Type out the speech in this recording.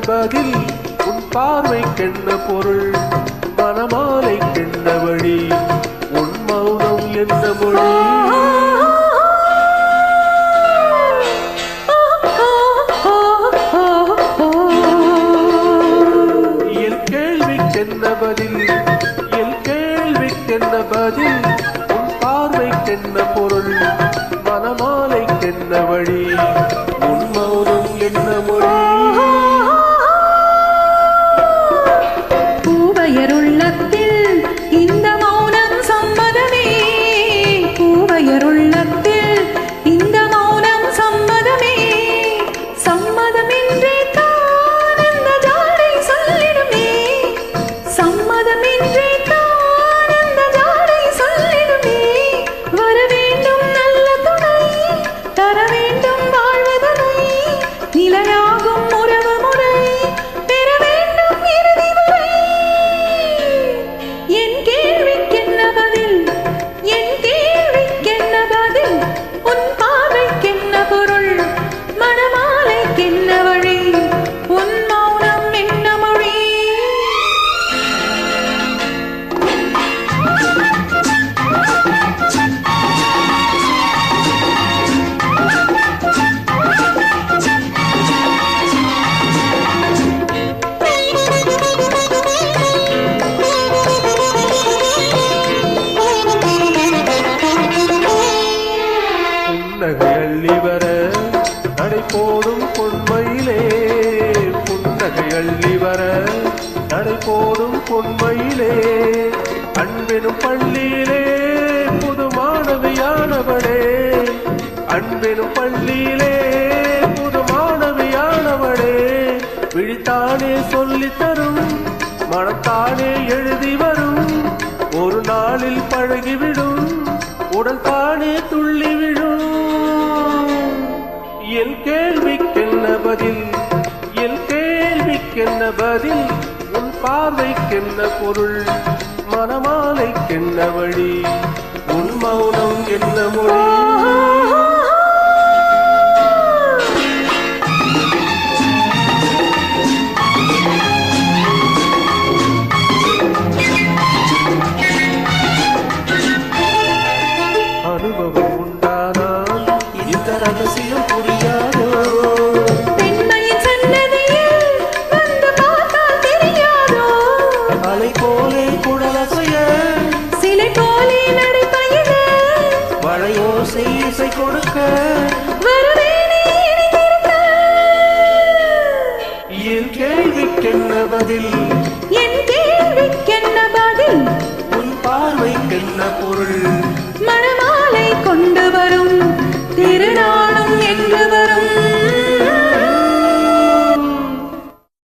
பதில் உன் பார்வைக்கென்ன பொருள் மனமாலைக்கென்ன வழி உன் மௌனம் என்ன மொழி என் கேள்விக்கென்ன பதில் என் கேள்விக்கென்ன பதில் உன் பார்வைக்கென்ன பொருள் மனமாலைக்கென்ன வழி உன் மௌனம் என்ன மொழி புன்னகையள்ளிவர நடை போடும் பொன்மையிலே புன்னகையள்ளிவர நடை போடும் பொன்மையிலே அன்பெனும் பள்ளியிலே புது மாணவியானவளே அன்பெனும் பள்ளியிலே புது மாணவியானவளே விழித்தானே சொல்லித் தரும் மனத்தானே எழுதி வரும் ஒரு நாளில் பழகிவிடும் உடல் தானே துள்ளிவிடும் என் கேள்விக்கென்ன பதில் என் கேள்விக்கென்ன பதில் உன் பார்வைக்கென்ன பொருள் மனமாலைக்கென்ன வழி உன் மௌனம் என்ன மொழி அனுபவம் உண்டானால் இந்த ரகசியம் புரியாதோ பெண்மையின் சன்னதியில் வந்து பார்த்தால் தெரியாதோ அலை போலே குடலசைய சிலை போலே நடைபயில மழையோசை இசை கொடுக்க வருவேனே இணைந்திருக்க என் கேள்விக்கென்ன பதில் என் கேள்விக்கென்ன பதில் உன் பார்வைக்கென்ன பொருள்